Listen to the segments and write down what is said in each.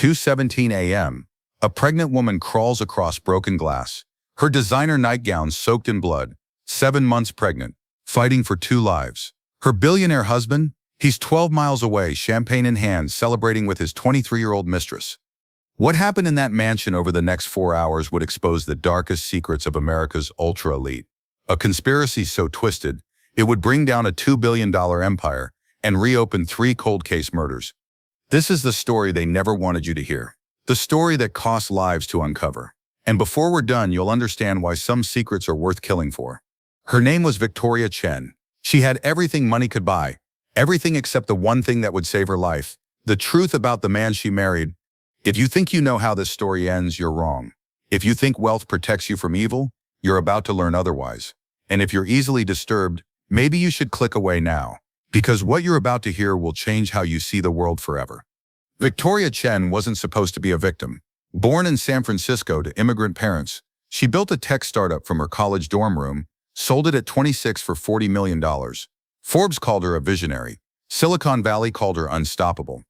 2:17 a.m. A pregnant woman crawls across broken glass. Her designer nightgown soaked in blood. 7 months pregnant, fighting for 2 lives. Her billionaire husband? He's 12 miles away, champagne in hand, celebrating with his 23-year-old mistress. What happened in that mansion over the next 4 hours would expose the darkest secrets of America's ultra-elite. A conspiracy so twisted, it would bring down a $2 billion empire and reopen 3 cold case murders. This is the story they never wanted you to hear. The story that cost lives to uncover. And before we're done, you'll understand why some secrets are worth killing for. Her name was Victoria Chen. She had everything money could buy. Everything except the one thing that would save her life. The truth about the man she married. If you think you know how this story ends, you're wrong. If you think wealth protects you from evil, you're about to learn otherwise. And if you're easily disturbed, maybe you should click away now. Because what you're about to hear will change how you see the world forever. Victoria Chen wasn't supposed to be a victim. Born in San Francisco to immigrant parents, she built a tech startup from her college dorm room, sold it at 26 for $40 million. Forbes called her a visionary. Silicon Valley called her unstoppable.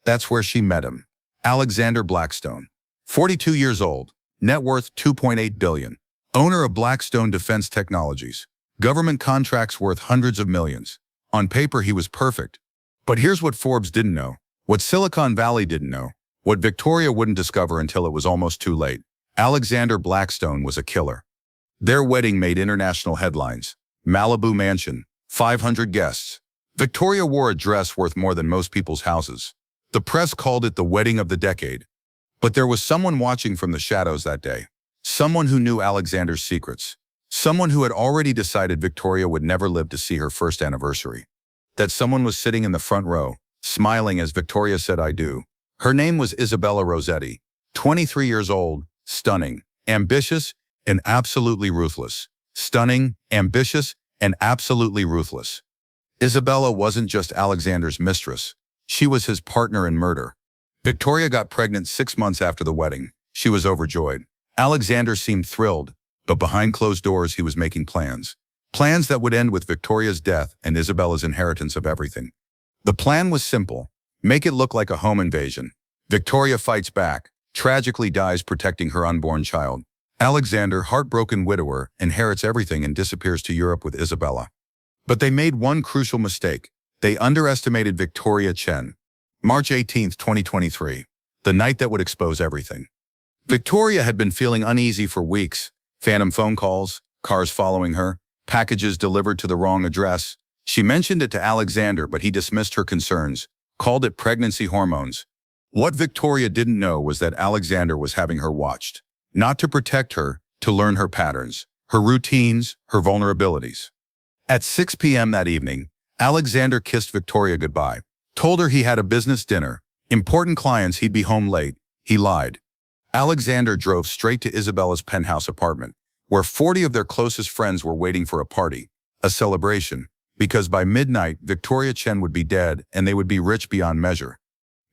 That's where she met him. Alexander Blackstone. 42 years old, net worth $2.8 billion. Owner of Blackstone Defense Technologies. Government contracts worth hundreds of millions. On paper, he was perfect. But here's what Forbes didn't know. What Silicon Valley didn't know. What Victoria wouldn't discover until it was almost too late. Alexander Blackstone was a killer. Their wedding made international headlines. Malibu mansion, 500 guests. Victoria wore a dress worth more than most people's houses. The press called it the wedding of the decade. But there was someone watching from the shadows that day. Someone who knew Alexander's secrets. Someone who had already decided Victoria would never live to see her first anniversary. That someone was sitting in the front row, smiling as Victoria said, "I do." Her name was Isabella Rossetti, 23 years old, stunning, ambitious, and absolutely ruthless. Stunning, ambitious, and absolutely ruthless. Isabella wasn't just Alexander's mistress. She was his partner in murder. Victoria got pregnant 6 months after the wedding. She was overjoyed. Alexander seemed thrilled, but behind closed doors he was making plans. Plans that would end with Victoria's death and Isabella's inheritance of everything. The plan was simple. Make it look like a home invasion. Victoria fights back, tragically dies protecting her unborn child. Alexander, heartbroken widower, inherits everything and disappears to Europe with Isabella. But they made one crucial mistake. They underestimated Victoria Chen. March 18, 2023, the night that would expose everything. Victoria had been feeling uneasy for weeks. Phantom phone calls, cars following her, packages delivered to the wrong address. She mentioned it to Alexander, but he dismissed her concerns, called it pregnancy hormones. What Victoria didn't know was that Alexander was having her watched. Not to protect her, to learn her patterns, her routines, her vulnerabilities. At 6 p.m. that evening, Alexander kissed Victoria goodbye, told her he had a business dinner, important clients, he'd be home late. He lied. Alexander drove straight to Isabella's penthouse apartment, where 40 of their closest friends were waiting for a party, a celebration, because by midnight, Victoria Chen would be dead and they would be rich beyond measure.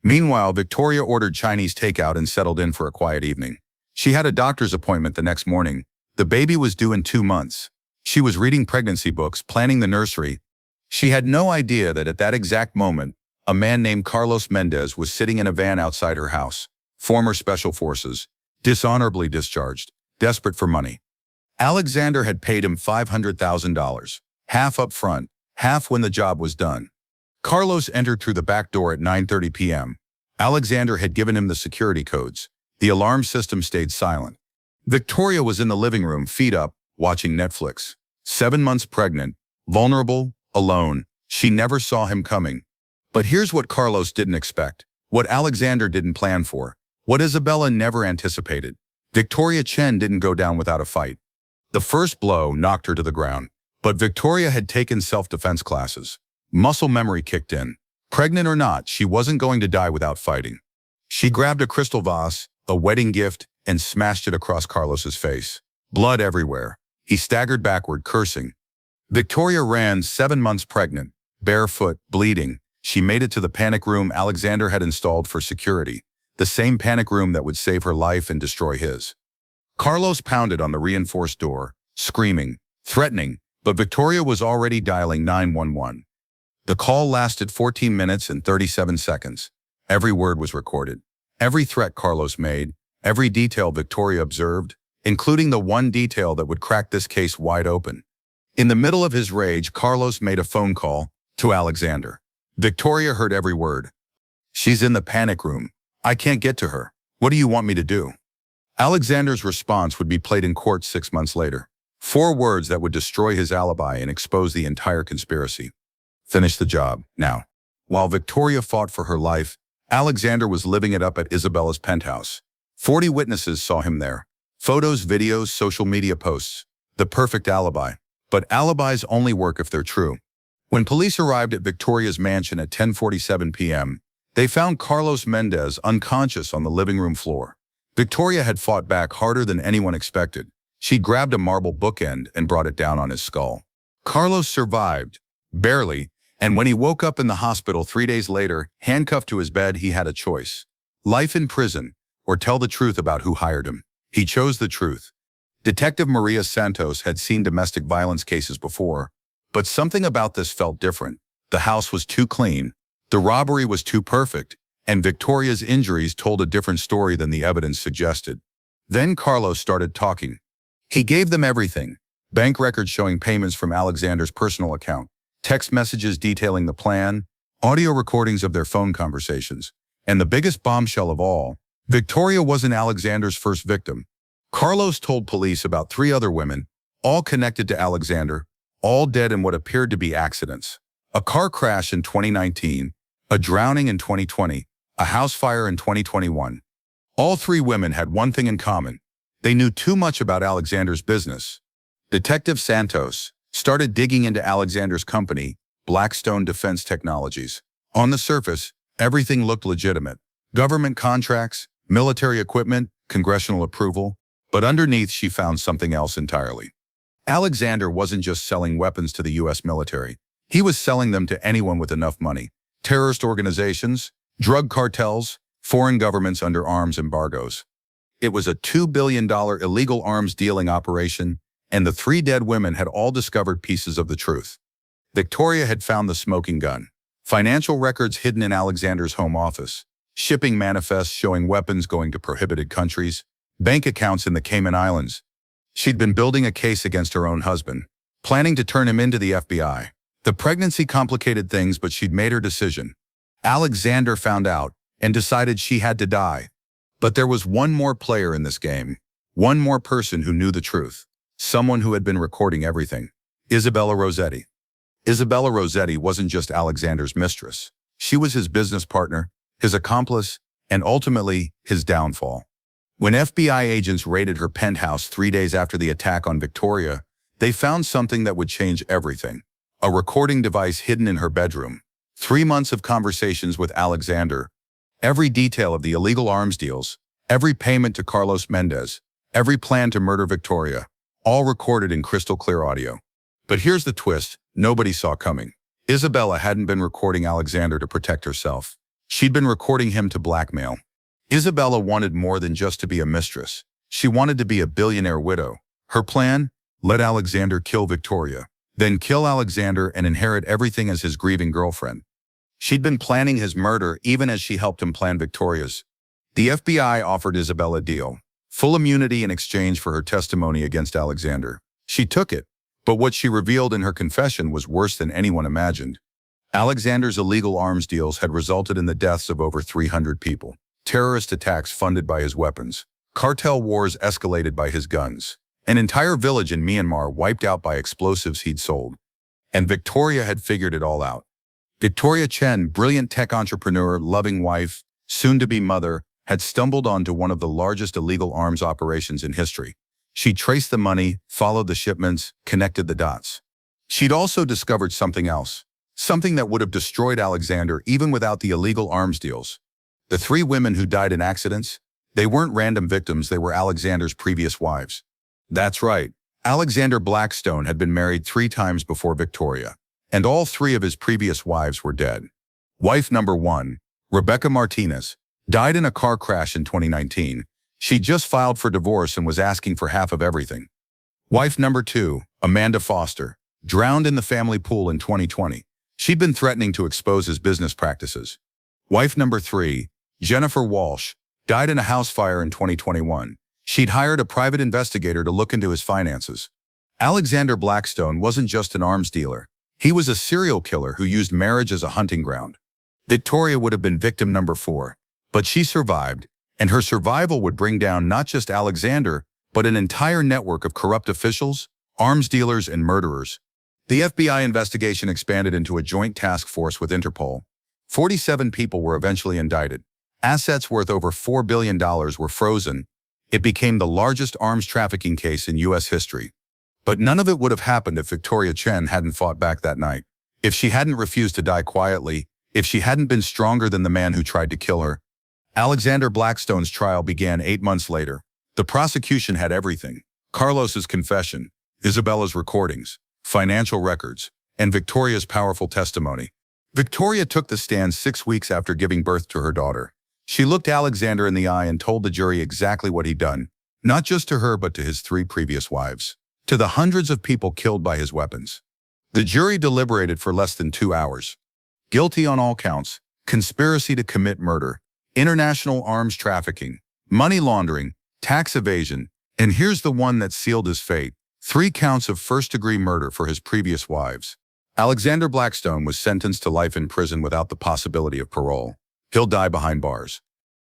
Meanwhile, Victoria ordered Chinese takeout and settled in for a quiet evening. She had a doctor's appointment the next morning. The baby was due in 2 months. She was reading pregnancy books, planning the nursery. She had no idea that at that exact moment, a man named Carlos Mendez was sitting in a van outside her house. Former Special Forces, dishonorably discharged, desperate for money. Alexander had paid him $500,000, half up front, half when the job was done. Carlos entered through the back door at 9:30 p.m. Alexander had given him the security codes. The alarm system stayed silent. Victoria was in the living room, feet up, watching Netflix. 7 months pregnant, vulnerable, alone. She never saw him coming. But here's what Carlos didn't expect, what Alexander didn't plan for, what Isabella never anticipated. Victoria Chen didn't go down without a fight. The first blow knocked her to the ground. But Victoria had taken self-defense classes. Muscle memory kicked in. Pregnant or not, she wasn't going to die without fighting. She grabbed a crystal vase, a wedding gift, and smashed it across Carlos's face. Blood everywhere. He staggered backward, cursing. Victoria ran, 7 months pregnant, barefoot, bleeding. She made it to the panic room Alexander had installed for security, the same panic room that would save her life and destroy his. Carlos pounded on the reinforced door, screaming, threatening, but Victoria was already dialing 911. The call lasted 14 minutes and 37 seconds. Every word was recorded. Every threat Carlos made, every detail Victoria observed, including the one detail that would crack this case wide open. In the middle of his rage, Carlos made a phone call to Alexander. Victoria heard every word. "She's in the panic room. I can't get to her. What do you want me to do?" Alexander's response would be played in court 6 months later. 4 words that would destroy his alibi and expose the entire conspiracy. "Finish the job, now." While Victoria fought for her life, Alexander was living it up at Isabella's penthouse. 40 witnesses saw him there. Photos, videos, social media posts. The perfect alibi. But alibis only work if they're true. When police arrived at Victoria's mansion at 10:47 p.m., they found Carlos Mendez unconscious on the living room floor. Victoria had fought back harder than anyone expected. She grabbed a marble bookend and brought it down on his skull. Carlos survived, barely, and when he woke up in the hospital 3 days later, handcuffed to his bed, he had a choice. Life in prison, or tell the truth about who hired him. He chose the truth. Detective Maria Santos had seen domestic violence cases before, but something about this felt different. The house was too clean, the robbery was too perfect, and Victoria's injuries told a different story than the evidence suggested. Then Carlos started talking. He gave them everything. Bank records showing payments from Alexander's personal account, text messages detailing the plan, audio recordings of their phone conversations, and the biggest bombshell of all, Victoria wasn't Alexander's first victim. Carlos told police about 3 other women, all connected to Alexander, all dead in what appeared to be accidents. A car crash in 2019, a drowning in 2020, a house fire in 2021. All 3 women had one thing in common. They knew too much about Alexander's business. Detective Santos started digging into Alexander's company, Blackstone Defense Technologies. On the surface, everything looked legitimate. Government contracts, military equipment, congressional approval. But underneath, she found something else entirely. Alexander wasn't just selling weapons to the U.S. military. He was selling them to anyone with enough money. Terrorist organizations, drug cartels, foreign governments under arms embargoes. It was a $2 billion illegal arms dealing operation, and the 3 dead women had all discovered pieces of the truth. Victoria had found the smoking gun, financial records hidden in Alexander's home office, shipping manifests showing weapons going to prohibited countries, bank accounts in the Cayman Islands. She'd been building a case against her own husband, planning to turn him into the FBI. The pregnancy complicated things, but she'd made her decision. Alexander found out and decided she had to die. But there was one more player in this game, one more person who knew the truth, someone who had been recording everything. Isabella Rossetti. Isabella Rossetti wasn't just Alexander's mistress. She was his business partner, his accomplice, and ultimately his downfall. When FBI agents raided her penthouse 3 days after the attack on Victoria, they found something that would change everything. A recording device hidden in her bedroom. 3 months of conversations with Alexander. Every detail of the illegal arms deals, every payment to Carlos Mendez, every plan to murder Victoria, all recorded in crystal clear audio. But here's the twist nobody saw coming. Isabella hadn't been recording Alexander to protect herself. She'd been recording him to blackmail. Isabella wanted more than just to be a mistress. She wanted to be a billionaire widow. Her plan? Let Alexander kill Victoria, then kill Alexander and inherit everything as his grieving girlfriend. She'd been planning his murder even as she helped him plan Victoria's. The FBI offered Isabella a deal, full immunity in exchange for her testimony against Alexander. She took it, but what she revealed in her confession was worse than anyone imagined. Alexander's illegal arms deals had resulted in the deaths of over 300 people. Terrorist attacks funded by his weapons, cartel wars escalated by his guns, an entire village in Myanmar wiped out by explosives he'd sold. And Victoria had figured it all out. Victoria Chen, brilliant tech entrepreneur, loving wife, soon-to-be mother, had stumbled onto one of the largest illegal arms operations in history. She traced the money, followed the shipments, connected the dots. She'd also discovered something else, something that would have destroyed Alexander even without the illegal arms deals. The 3 women who died in accidents, they weren't random victims, they were Alexander's previous wives. That's right, Alexander Blackstone had been married 3 times before Victoria, and all 3 of his previous wives were dead. Wife number 1, Rebecca Martinez, died in a car crash in 2019. She just filed for divorce and was asking for half of everything. Wife number 2, Amanda Foster, drowned in the family pool in 2020. She'd been threatening to expose his business practices. Wife number 3, Jennifer Walsh, died in a house fire in 2021. She'd hired a private investigator to look into his finances. Alexander Blackstone wasn't just an arms dealer. He was a serial killer who used marriage as a hunting ground. Victoria would have been victim number 4, but she survived, and her survival would bring down not just Alexander, but an entire network of corrupt officials, arms dealers, and murderers. The FBI investigation expanded into a joint task force with Interpol. 47 people were eventually indicted. Assets worth over $4 billion were frozen. It became the largest arms trafficking case in U.S. history. But none of it would have happened if Victoria Chen hadn't fought back that night. If she hadn't refused to die quietly, if she hadn't been stronger than the man who tried to kill her. Alexander Blackstone's trial began 8 months later. The prosecution had everything: Carlos's confession, Isabella's recordings, financial records, and Victoria's powerful testimony. Victoria took the stand 6 weeks after giving birth to her daughter. She looked Alexander in the eye and told the jury exactly what he'd done, not just to her but to his 3 previous wives, to the hundreds of people killed by his weapons. The jury deliberated for less than 2 hours. Guilty on all counts: conspiracy to commit murder, international arms trafficking, money laundering, tax evasion, and here's the one that sealed his fate: 3 counts of first-degree murder for his previous wives. Alexander Blackstone was sentenced to life in prison without the possibility of parole. He'll die behind bars.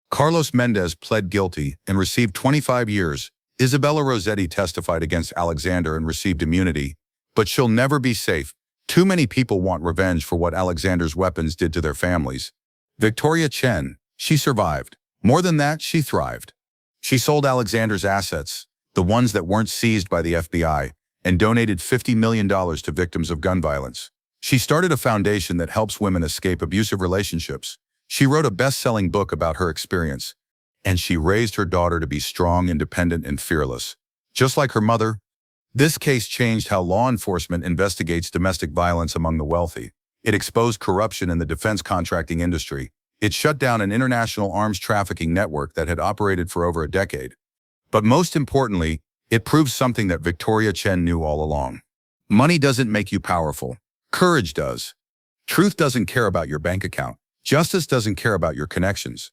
Carlos Mendez pled guilty and received 25 years. Isabella Rossetti testified against Alexander and received immunity, but she'll never be safe. Too many people want revenge for what Alexander's weapons did to their families. Victoria Chen, she survived. More than that, she thrived. She sold Alexander's assets, the ones that weren't seized by the FBI, and donated $50 million to victims of gun violence. She started a foundation that helps women escape abusive relationships. She wrote a best-selling book about her experience, and she raised her daughter to be strong, independent, and fearless. Just like her mother, this case changed how law enforcement investigates domestic violence among the wealthy. It exposed corruption in the defense contracting industry. It shut down an international arms trafficking network that had operated for over a decade. But most importantly, it proves something that Victoria Chen knew all along. Money doesn't make you powerful. Courage does. Truth doesn't care about your bank account. Justice doesn't care about your connections.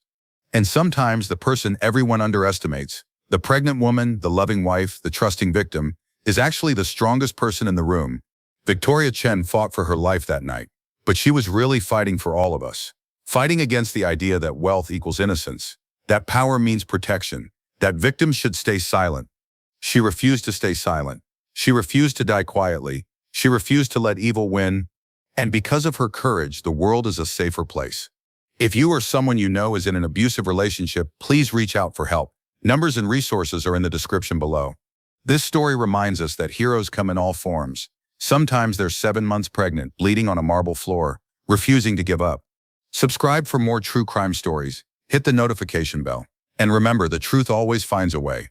And sometimes the person everyone underestimates, the pregnant woman, the loving wife, the trusting victim, is actually the strongest person in the room. Victoria Chen fought for her life that night, but she was really fighting for all of us. Fighting against the idea that wealth equals innocence, that power means protection, that victims should stay silent. She refused to stay silent. She refused to die quietly. She refused to let evil win. And because of her courage, the world is a safer place. If you or someone you know is in an abusive relationship, please reach out for help. Numbers and resources are in the description below. This story reminds us that heroes come in all forms. Sometimes they're 7 months pregnant, bleeding on a marble floor, refusing to give up. Subscribe for more true crime stories. Hit the notification bell. And remember, the truth always finds a way.